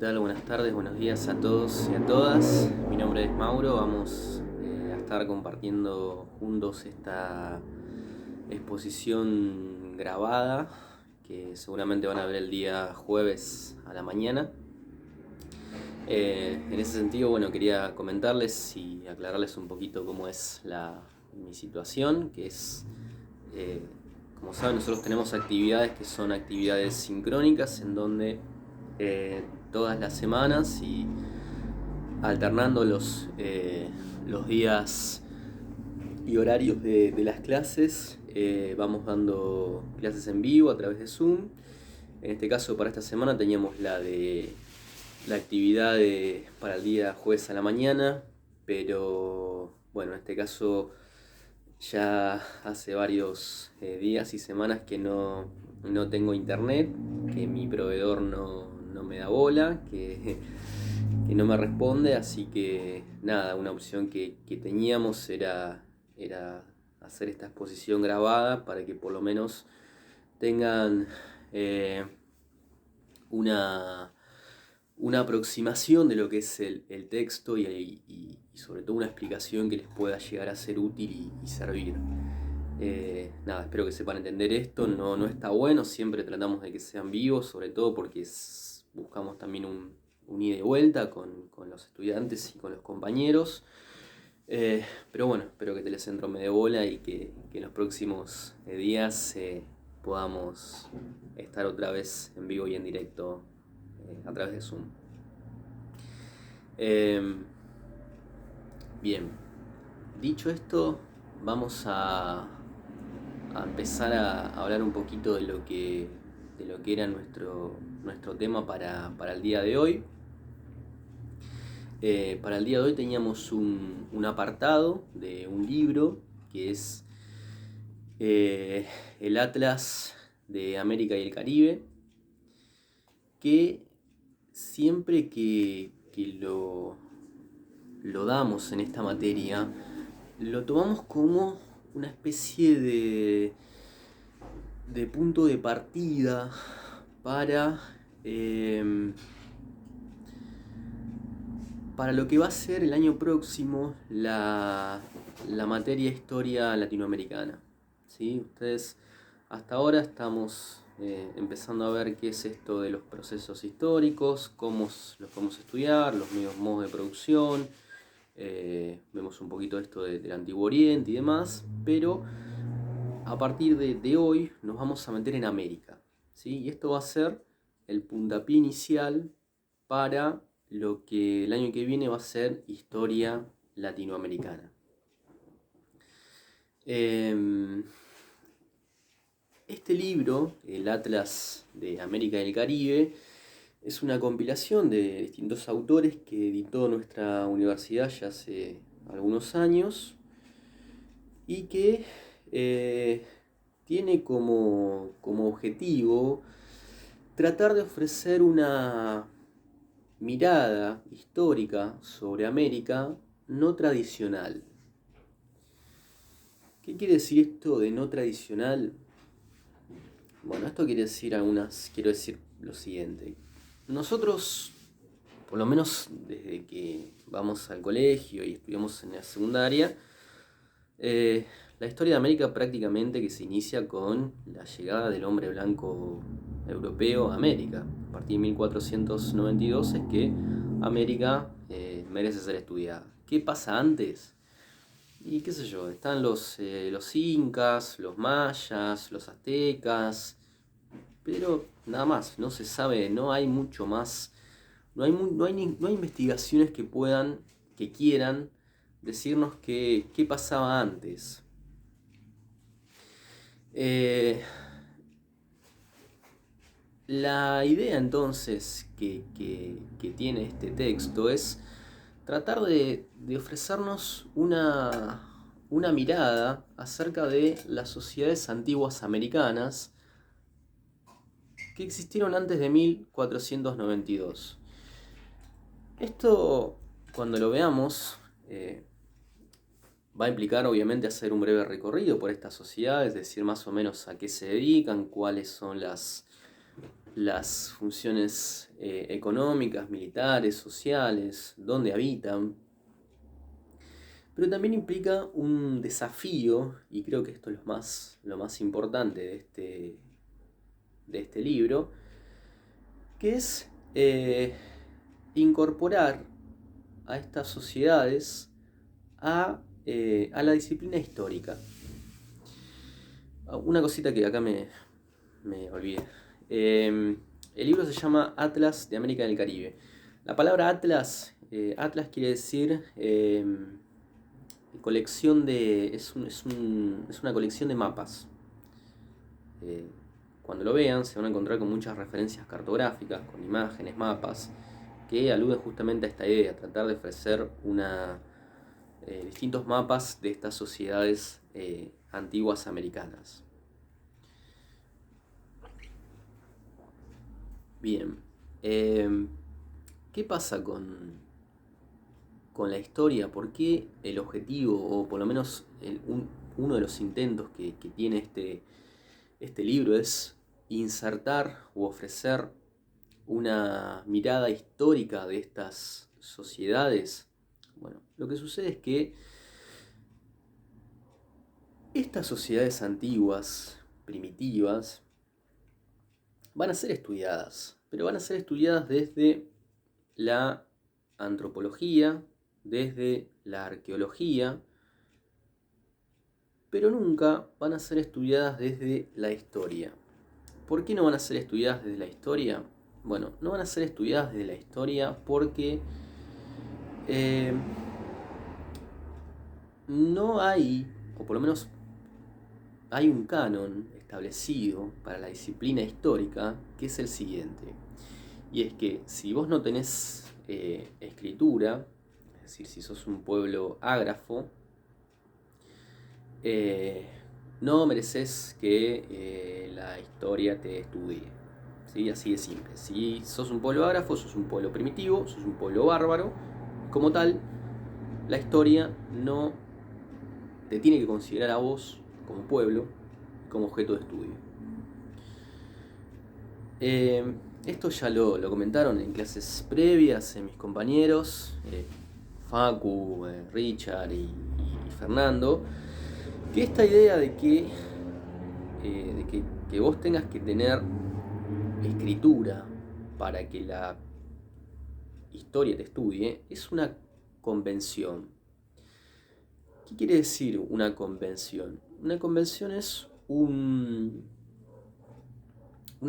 tal? Buenas tardes, buenos días a todos y a todas. Mi nombre es Mauro. Vamos a estar compartiendo juntos esta exposición grabada que seguramente van a ver el día jueves a la mañana. En ese sentido, bueno, quería comentarles y aclararles un poquito cómo es mi situación, que es, eh, como saben, nosotros tenemos actividades que son actividades sincrónicas en donde todas las semanas y alternando los días y horarios de las clases, vamos dando clases en vivo a través de Zoom. En este caso, para esta semana teníamos la actividad para el día jueves a la mañana, pero bueno, en este caso ya hace varios días y semanas que no tengo internet, que mi proveedor no me da bola, que no me responde, así que nada, una opción que teníamos era hacer esta exposición grabada para que por lo menos tengan eh, una, una aproximación de lo que es el texto y sobre todo una explicación que les pueda llegar a ser útil y servir. Nada, espero que sepan entender esto, no está bueno, siempre tratamos de que sean vivos, sobre todo porque buscamos también un ida y vuelta con los estudiantes y con los compañeros. Pero bueno, espero que Telecentro me dé bola y que en los próximos días podamos estar otra vez en vivo y en directo a través de Zoom. Bien, dicho esto, vamos a empezar a hablar un poquito de lo que era nuestro tema para el día de hoy. Para el día de hoy teníamos un apartado de un libro que es eh, el Atlas de América y el Caribe, que siempre que lo damos en esta materia, lo tomamos como una especie de punto de partida para, para lo que va a ser el año próximo la materia historia latinoamericana. ¿Sí? Ustedes hasta ahora estamos empezando a ver qué es esto de los procesos históricos, cómo los podemos estudiar, los medios modos de producción, vemos un poquito esto del Antiguo Oriente y demás, pero a partir de hoy nos vamos a meter en América, ¿sí? Y esto va a ser el puntapié inicial para lo que el año que viene va a ser historia latinoamericana. Este libro, el Atlas de América y el Caribe, es una compilación de distintos autores que editó nuestra universidad ya hace algunos años y que tiene como objetivo tratar de ofrecer una mirada histórica sobre América no tradicional. ¿Qué quiere decir esto de no tradicional? Bueno, esto quiero decir lo siguiente. Nosotros, por lo menos desde que vamos al colegio y estudiamos en la secundaria, la historia de América prácticamente que se inicia con la llegada del hombre blanco europeo a América. A partir de 1492 es que América merece ser estudiada. ¿Qué pasa antes? Y qué sé yo, están los incas, los mayas, los aztecas, pero nada más, no se sabe, no hay mucho más, no hay investigaciones que quieran decirnos qué pasaba antes. La idea entonces que tiene este texto es tratar de ofrecernos una mirada acerca de las sociedades antiguas americanas que existieron antes de 1492. Esto, cuando lo veamos, va a implicar obviamente hacer un breve recorrido por estas sociedades, decir más o menos a qué se dedican, cuáles son las funciones económicas, militares, sociales, dónde habitan, pero también implica un desafío, y creo que esto es lo más importante de este libro, que es incorporar a estas sociedades a la disciplina histórica. Una cosita que acá me olvidé. El libro se llama Atlas de América del Caribe. La palabra Atlas, Atlas quiere decir colección de. Es una colección de mapas. Cuando lo vean se van a encontrar con muchas referencias cartográficas, con imágenes, mapas, que aluden justamente a esta idea, tratar de ofrecer distintos mapas de estas sociedades antiguas americanas. Bien, ¿qué pasa con la historia? ¿Por qué el objetivo, o por lo menos uno de los intentos que tiene este libro, es insertar u ofrecer una mirada histórica de estas sociedades? Bueno, lo que sucede es que estas sociedades antiguas, primitivas, van a ser estudiadas, pero van a ser estudiadas desde la antropología, desde la arqueología, pero nunca van a ser estudiadas desde la historia. ¿Por qué no van a ser estudiadas desde la historia? Bueno, no van a ser estudiadas desde la historia porque no hay, o por lo menos hay un canon establecido para la disciplina histórica, que es el siguiente. Y es que si vos no tenés escritura, es decir, si sos un pueblo ágrafo, no mereces que la historia te estudie. ¿Sí? Así de simple. Si sos un pueblo ágrafo, sos un pueblo primitivo, sos un pueblo bárbaro, como tal, la historia no te tiene que considerar a vos como pueblo, como objeto de estudio. Esto ya lo comentaron en clases previas mis compañeros, Facu, Richard y Fernando, que esta idea de que vos tengas que tener escritura para que la historia te estudie es una convención. ¿Qué quiere decir una convención? Una convención es un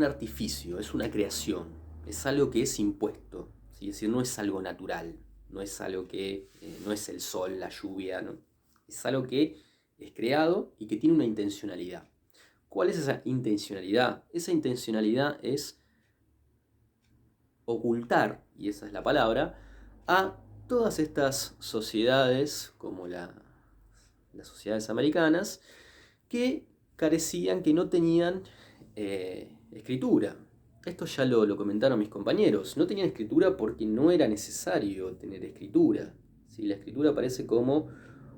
artificio, es una creación, es algo que es impuesto, ¿sí? Es decir, no es algo natural, no es algo que no es el sol, la lluvia, ¿no? Es algo que es creado y que tiene una intencionalidad. ¿Cuál es esa intencionalidad? Esa intencionalidad es ocultar, y esa es la palabra, a todas estas sociedades, como las sociedades americanas, que carecían, que no tenían escritura. Esto ya lo comentaron mis compañeros. No tenían escritura porque no era necesario tener escritura. ¿Sí? La escritura aparece como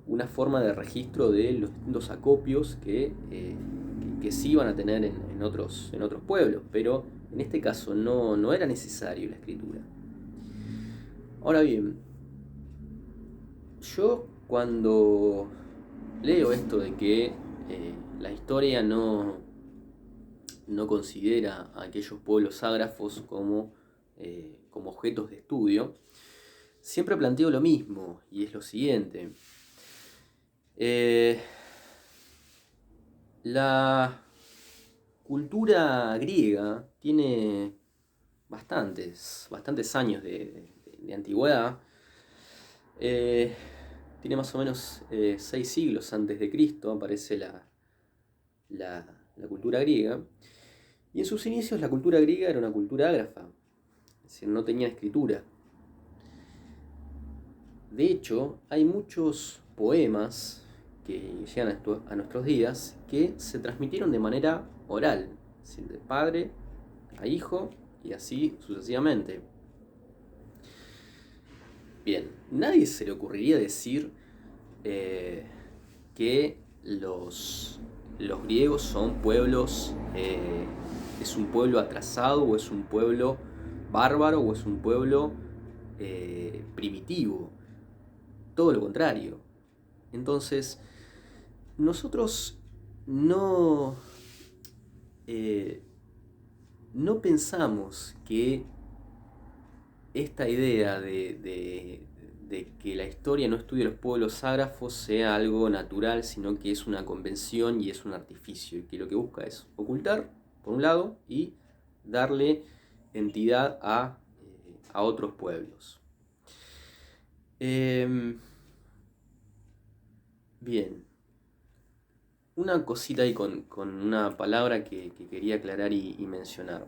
una forma de registro de los distintos acopios que sí iban a tener en otros pueblos, pero en este caso no era necesario la escritura. Ahora bien, yo cuando leo esto de que la historia no considera a aquellos pueblos ágrafos como objetos de estudio, siempre planteo lo mismo, y es lo siguiente. La cultura griega tiene bastantes años de antigüedad. Tiene más o menos 6 siglos antes de Cristo aparece la cultura griega. Y en sus inicios la cultura griega era una cultura ágrafa, es decir, no tenía escritura. De hecho, hay muchos poemas que llegan a nuestros días que se transmitieron de manera oral, es decir, de padre a hijo y así sucesivamente. Bien, nadie se le ocurriría decir que los griegos son pueblos es un pueblo atrasado, o es un pueblo bárbaro, o es un pueblo primitivo. Todo lo contrario. Entonces, nosotros no, no pensamos que esta idea de que la historia no estudia los pueblos ágrafos sea algo natural, sino que es una convención y es un artificio, y que lo que busca es ocultar, por un lado, y darle entidad a otros pueblos. Bien, una cosita ahí con una palabra que quería aclarar y mencionar.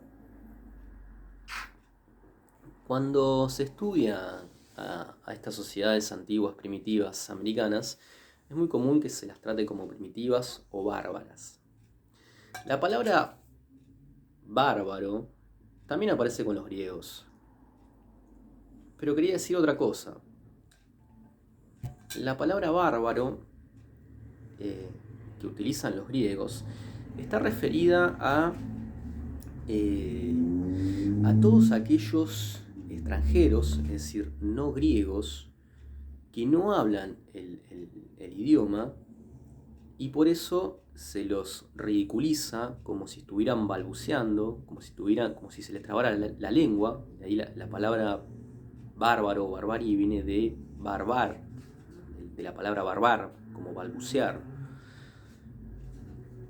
Cuando se estudia a estas sociedades antiguas, primitivas, americanas, es muy común que se las trate como primitivas o bárbaras. La palabra bárbaro también aparece con los griegos. Pero quería decir otra cosa. La palabra bárbaro que utilizan los griegos está referida a todos aquellos extranjeros, es decir, no griegos, que no hablan el idioma, y por eso se los ridiculiza como si estuvieran balbuceando, como si se les trabara la lengua. De ahí la palabra bárbaro o barbarie viene de barbar, de la palabra barbar, como balbucear.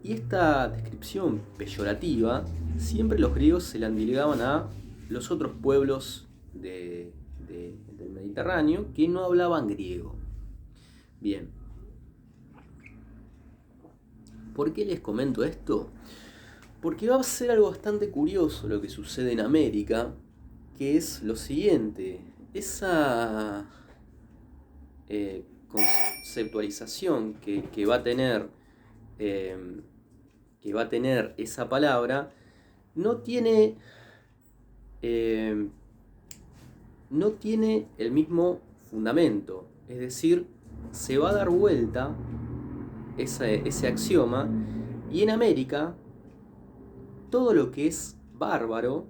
Y esta descripción peyorativa siempre los griegos se la endilgaban a los otros pueblos del Mediterráneo que no hablaban griego. Bien. ¿Por qué les comento esto? Porque va a ser algo bastante curioso lo que sucede en América, que es lo siguiente. Esa conceptualización que va a tener esa palabra no tiene el mismo fundamento. Es decir, se va a dar vuelta ese axioma, y en América todo lo que es bárbaro,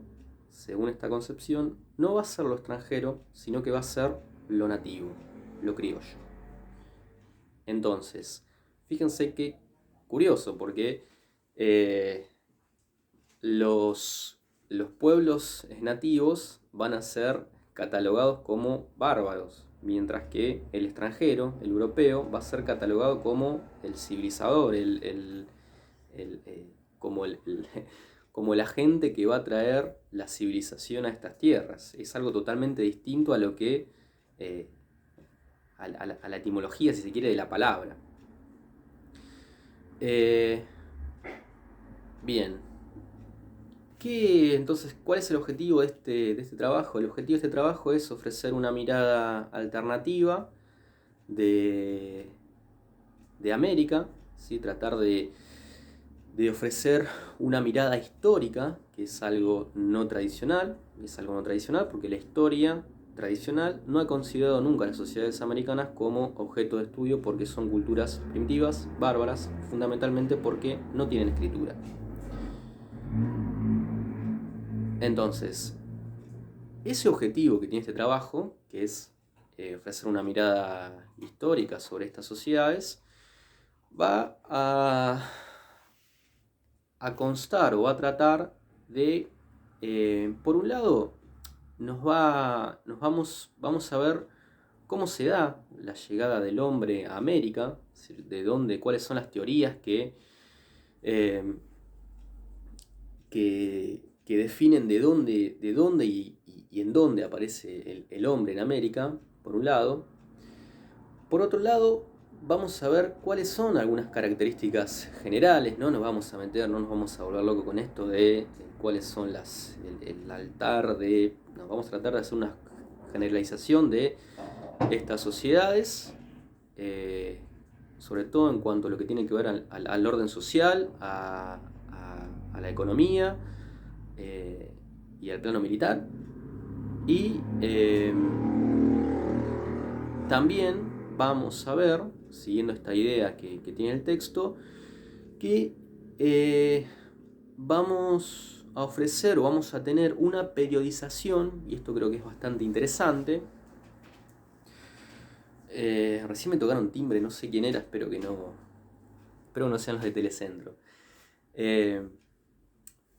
según esta concepción, no va a ser lo extranjero, sino que va a ser lo nativo, lo criollo. Entonces, fíjense qué curioso, porque los pueblos nativos van a ser catalogados como bárbaros, mientras que el extranjero, el europeo, va a ser catalogado como el civilizador, como el agente que va a traer la civilización a estas tierras. Es algo totalmente distinto a lo que a la etimología, si se quiere, de la palabra. Bien. Entonces, ¿cuál es el objetivo de este trabajo? El objetivo de este trabajo es ofrecer una mirada alternativa de América, ¿sí? Tratar de ofrecer una mirada histórica, que es algo no tradicional, porque la historia tradicional no ha considerado nunca a las sociedades americanas como objeto de estudio, porque son culturas primitivas, bárbaras, fundamentalmente porque no tienen escritura. Entonces, ese objetivo que tiene este trabajo, que es ofrecer una mirada histórica sobre estas sociedades, va a constar o va a tratar de, por un lado, vamos a ver cómo se da la llegada del hombre a América, cuáles son las teorías que definen de dónde y en dónde aparece el hombre en América, por un lado. Por otro lado, vamos a ver cuáles son algunas características generales, no nos vamos a volver locos con esto de cuáles son el altar no, vamos a tratar de hacer una generalización de estas sociedades, sobre todo en cuanto a lo que tiene que ver al orden social, a la economía y al plano militar. Y también vamos a ver, siguiendo esta idea que tiene el texto, que vamos a ofrecer o vamos a tener una periodización, y esto creo que es bastante interesante. Recién me tocaron timbre, no sé quién era, espero que no sean los de Telecentro.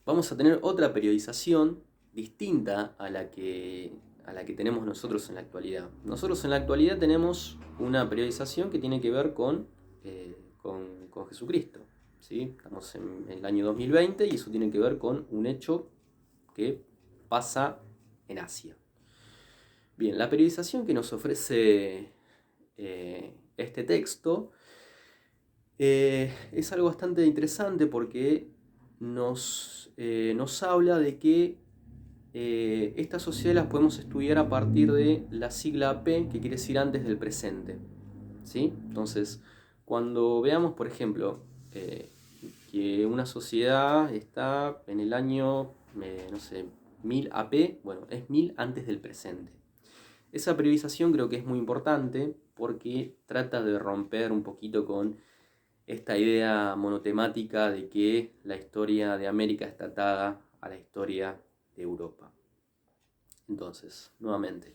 Vamos a tener otra periodización distinta a la que tenemos nosotros en la actualidad. Nosotros en la actualidad tenemos una periodización que tiene que ver con Jesucristo, ¿sí? Estamos en el año 2020 y eso tiene que ver con un hecho que pasa en Asia. Bien, la periodización que nos ofrece este texto es algo bastante interesante porque nos habla de que estas sociedades las podemos estudiar a partir de la sigla AP, que quiere decir antes del presente, ¿sí? Entonces, cuando veamos, por ejemplo, que una sociedad está en el año, no sé, 1000 AP, bueno, es 1000 antes del presente. Esa periodización creo que es muy importante porque trata de romper un poquito con esta idea monotemática de que la historia de América está atada a la historia de Europa. Entonces, nuevamente,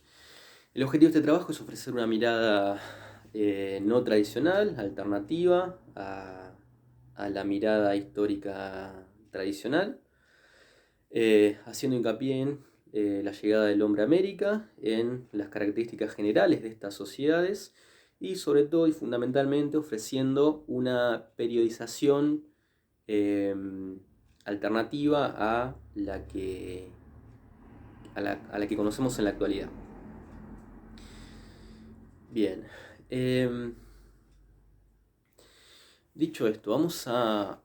el objetivo de este trabajo es ofrecer una mirada no tradicional, alternativa a la mirada histórica tradicional, haciendo hincapié en la llegada del hombre a América, en las características generales de estas sociedades y sobre todo y fundamentalmente ofreciendo una periodización alternativa a la que conocemos en la actualidad. Bien, dicho esto, vamos a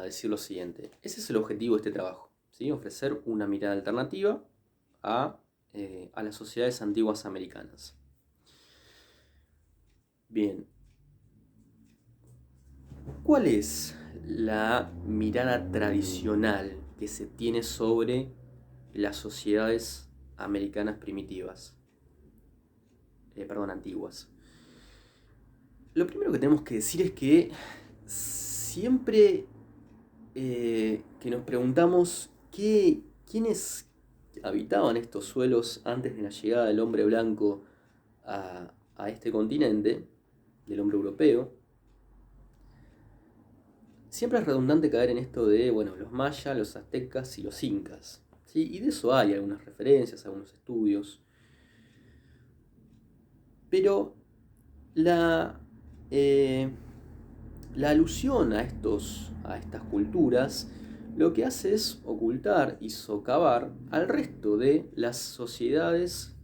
decir lo siguiente. Ese es el objetivo de este trabajo, ¿sí? Ofrecer una mirada alternativa a las sociedades antiguas americanas. Bien, ¿cuál es la mirada tradicional que se tiene sobre las sociedades americanas primitivas? Antiguas. Lo primero que tenemos que decir es que siempre que nos preguntamos quiénes habitaban estos suelos antes de la llegada del hombre blanco a este continente, del hombre europeo, siempre es redundante caer en esto de, bueno, los mayas, los aztecas y los incas, ¿sí? Y de eso hay algunas referencias, algunos estudios. Pero la alusión a estas culturas lo que hace es ocultar y socavar al resto de las sociedades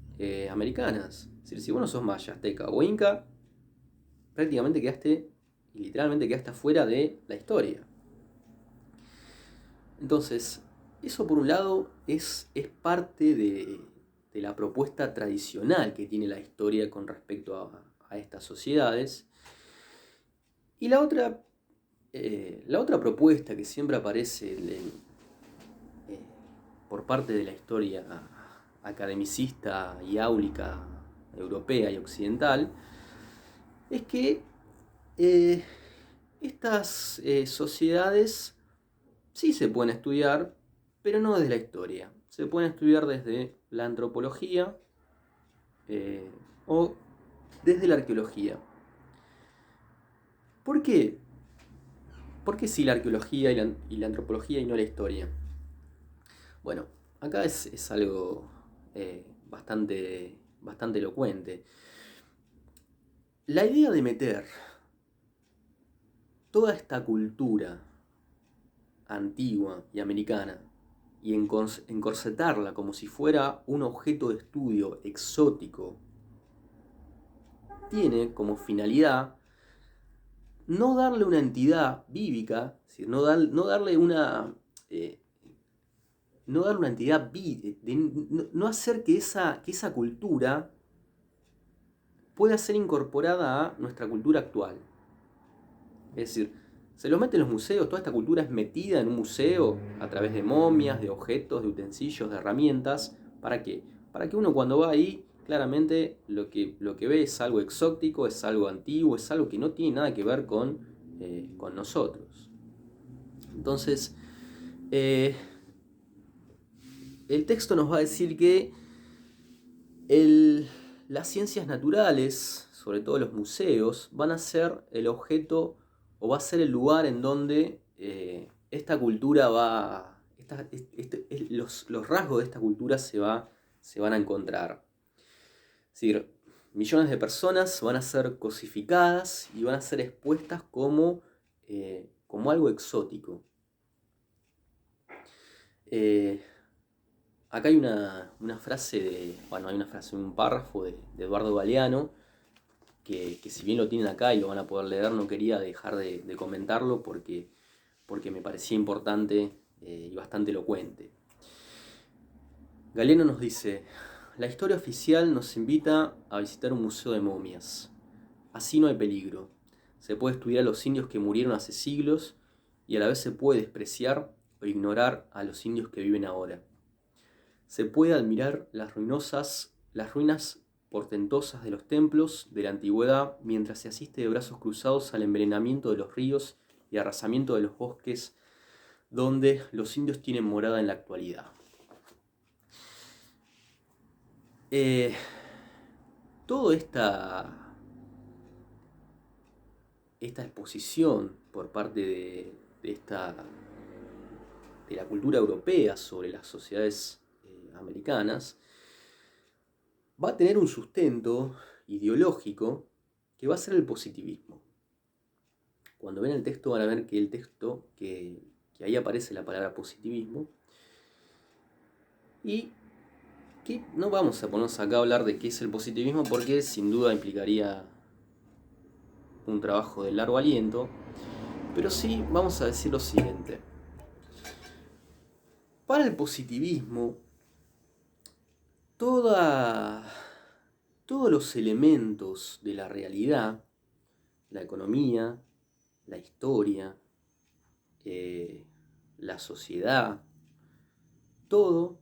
americanas. Es decir, si vos no sos maya, azteca o inca, prácticamente literalmente quedaste fuera de la historia. Entonces, eso por un lado es parte de la propuesta tradicional que tiene la historia con respecto a estas sociedades. Y la otra propuesta que siempre aparece por parte de la historia academicista y áulica europea y occidental es que estas sociedades sí se pueden estudiar, pero no desde la historia. Se pueden estudiar desde la antropología o desde la arqueología. ¿Por qué? ¿Por qué sí la arqueología y la antropología y no la historia? Bueno, acá es algo bastante elocuente. La idea de meter toda esta cultura antigua y americana y encorsetarla como si fuera un objeto de estudio exótico tiene como finalidad no darle una entidad vívica, es decir, no darle una entidad no hacer que esa cultura pueda ser incorporada a nuestra cultura actual. Es decir, se lo mete en los museos, toda esta cultura es metida en un museo a través de momias, de objetos, de utensilios, de herramientas. ¿Para qué? Para que uno cuando va ahí, claramente lo que ve es algo exótico, es algo antiguo, es algo que no tiene nada que ver con nosotros. Entonces, el texto nos va a decir que las ciencias naturales, sobre todo los museos, van a ser el objeto o va a ser el lugar en donde esta cultura los rasgos de esta cultura se van a encontrar. Es decir, millones de personas van a ser cosificadas y van a ser expuestas como algo exótico. Acá hay una frase, un párrafo de Eduardo Galeano, que si bien lo tienen acá y lo van a poder leer, no quería dejar de comentarlo porque me parecía importante y bastante elocuente. Galeano nos dice: la historia oficial nos invita a visitar un museo de momias. Así no hay peligro. Se puede estudiar a los indios que murieron hace siglos y a la vez se puede despreciar o ignorar a los indios que viven ahora. Se puede admirar las ruinas portentosas de los templos de la antigüedad mientras se asiste de brazos cruzados al envenenamiento de los ríos y arrasamiento de los bosques donde los indios tienen morada en la actualidad. Toda esta exposición por parte de la cultura europea sobre las sociedades americanas va a tener un sustento ideológico que va a ser el positivismo. Cuando ven el texto van a ver que que ahí aparece la palabra positivismo, y que no vamos a ponernos acá a hablar de qué es el positivismo porque sin duda implicaría un trabajo de largo aliento, pero sí vamos a decir lo siguiente. Para el positivismo, todos los elementos de la realidad, la economía, la historia, la sociedad, todo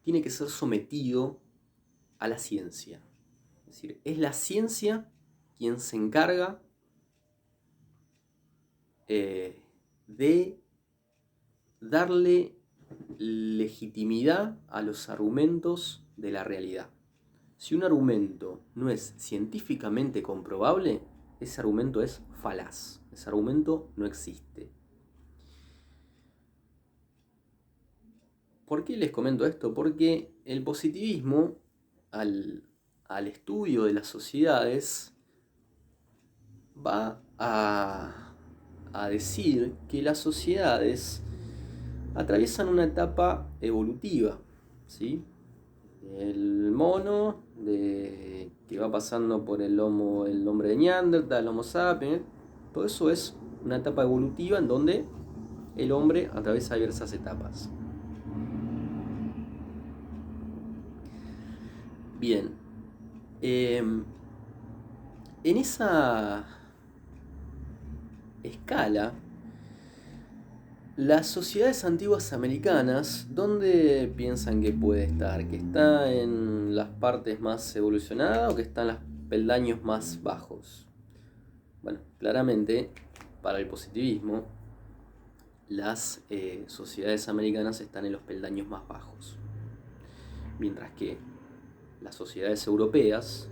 tiene que ser sometido a la ciencia. Es decir, es la ciencia quien se encarga de darle legitimidad a los argumentos de la realidad. Si un argumento no es científicamente comprobable, ese argumento es falaz. Ese argumento no existe. ¿Por qué les comento esto? Porque el positivismo, al estudio de las sociedades, va a decir que las sociedades atraviesan una etapa evolutiva, ¿sí? El mono que va pasando por el hombre de Neandertal, el Homo sapiens, todo eso es una etapa evolutiva en donde el hombre atraviesa diversas etapas. Bien, en esa escala, las sociedades antiguas americanas, ¿dónde piensan que puede estar? ¿Que está en las partes más evolucionadas o que está en los peldaños más bajos? Bueno, claramente, para el positivismo, las sociedades americanas están en los peldaños más bajos. Mientras que las sociedades europeas,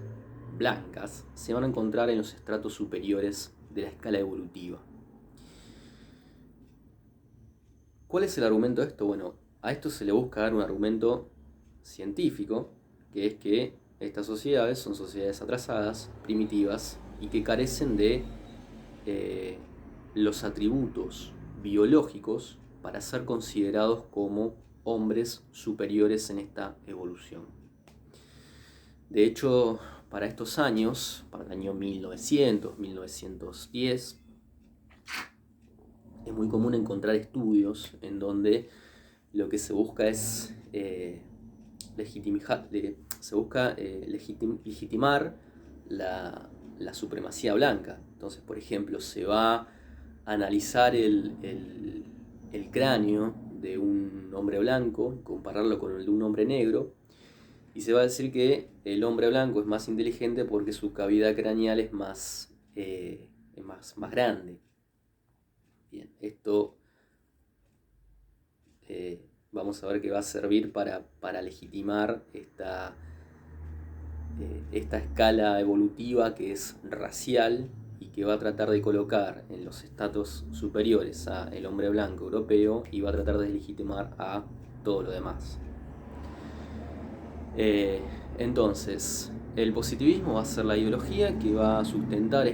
blancas, se van a encontrar en los estratos superiores de la escala evolutiva. ¿Cuál es el argumento de esto? Bueno, a esto se le busca dar un argumento científico, que es que estas sociedades son sociedades atrasadas, primitivas, y que carecen de los atributos biológicos para ser considerados como hombres superiores en esta evolución. De hecho, para estos años, para el año 1900, 1910, es muy común encontrar estudios en donde lo que se busca es legitimar la supremacía blanca. Entonces, por ejemplo, se va a analizar el cráneo de un hombre blanco, compararlo con el de un hombre negro, y se va a decir que el hombre blanco es más inteligente porque su cavidad craneal es más grande. Bien, esto vamos a ver que va a servir para legitimar esta escala evolutiva que es racial y que va a tratar de colocar en los estratos superiores al hombre blanco europeo y va a tratar de legitimar a todo lo demás. Entonces, el positivismo va a ser la ideología que va a sustentar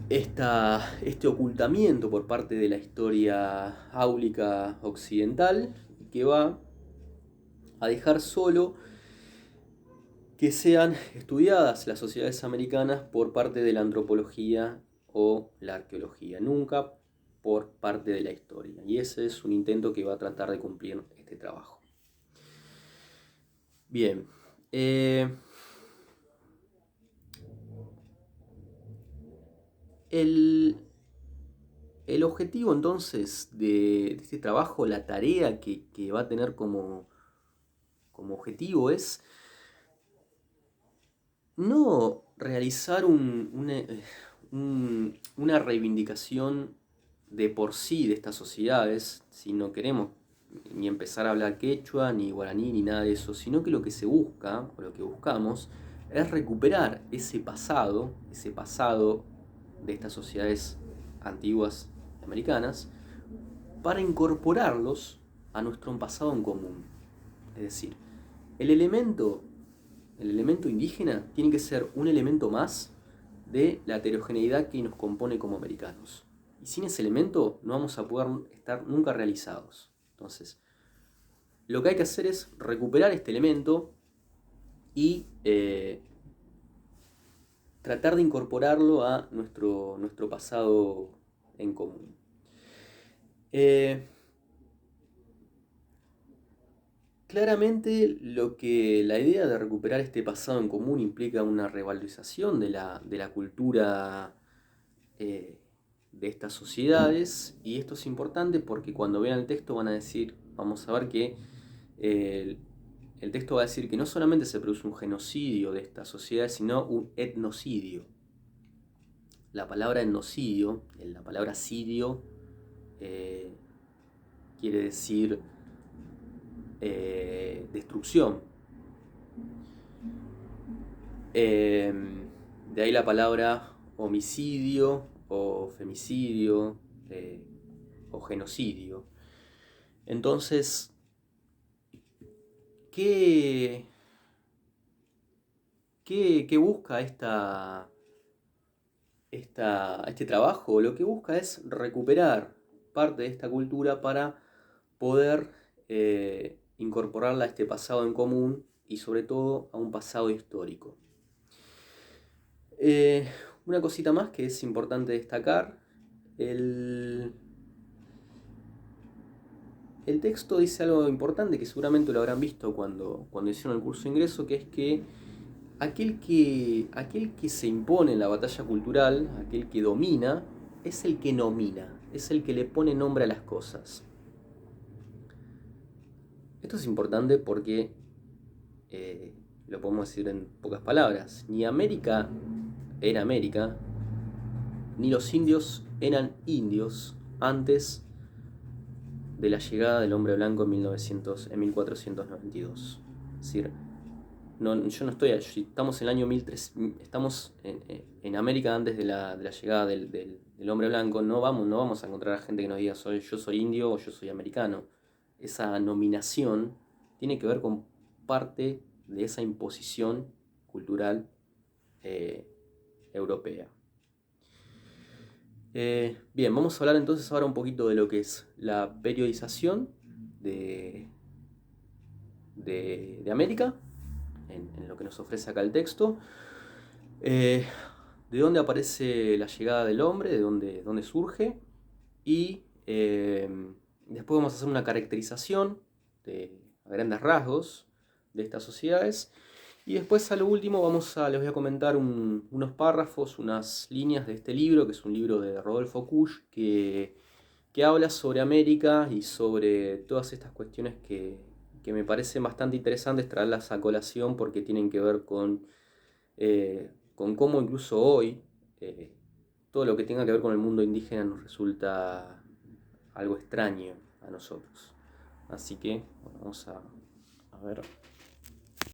este ocultamiento por parte de la historia áulica occidental, que va a dejar solo que sean estudiadas las sociedades americanas por parte de la antropología o la arqueología, nunca por parte de la historia. Y ese es un intento que va a tratar de cumplir este trabajo. Bien. El objetivo entonces de este trabajo, la tarea que va a tener como objetivo es no realizar una reivindicación de por sí de estas sociedades, si no queremos ni empezar a hablar quechua, ni guaraní, ni nada de eso, sino que lo que se busca, o lo que buscamos, es recuperar ese pasado de estas sociedades antiguas americanas, para incorporarlos a nuestro pasado en común. Es decir, el elemento indígena tiene que ser un elemento más de la heterogeneidad que nos compone como americanos. Y sin ese elemento no vamos a poder estar nunca realizados. Entonces, lo que hay que hacer es recuperar este elemento y tratar de incorporarlo a nuestro pasado en común. Claramente la idea de recuperar este pasado en común implica una revalorización de la cultura de estas sociedades, y esto es importante porque cuando vean el texto vamos a ver que el texto va a decir que no solamente se produce un genocidio de estas sociedades, sino un etnocidio. La palabra etnocidio, la palabra sirio, quiere decir destrucción. De ahí la palabra homicidio o femicidio o genocidio. Entonces, ¿qué busca este trabajo? Lo que busca es recuperar parte de esta cultura para poder incorporarla a este pasado en común y sobre todo a un pasado histórico. Una cosita más que es importante destacar, el texto dice algo importante que seguramente lo habrán visto cuando hicieron el curso de ingreso, que es que aquel que se impone en la batalla cultural, aquel que domina, es el que nomina, es el que le pone nombre a las cosas. Esto es importante porque lo podemos decir en pocas palabras. Ni América era América, ni los indios eran indios antes de la llegada del hombre blanco en 1492. Es decir, yo no estoy allí, estamos en el año 1300, estamos en América antes de la llegada del hombre blanco. No vamos a encontrar a gente que nos diga yo soy indio o yo soy americano. Esa nominación tiene que ver con parte de esa imposición cultural europea. Bien, vamos a hablar entonces ahora un poquito de lo que es la periodización de América, en lo que nos ofrece acá el texto. De dónde aparece la llegada del hombre, de dónde surge, y después vamos a hacer una caracterización a grandes rasgos de estas sociedades, y después a lo último les voy a comentar unos párrafos, unas líneas de este libro, que es un libro de Rodolfo Kusch, que habla sobre América y sobre todas estas cuestiones que me parecen bastante interesantes traerlas a colación, porque tienen que ver con cómo incluso hoy todo lo que tenga que ver con el mundo indígena nos resulta algo extraño a nosotros. Así que bueno, vamos a ver.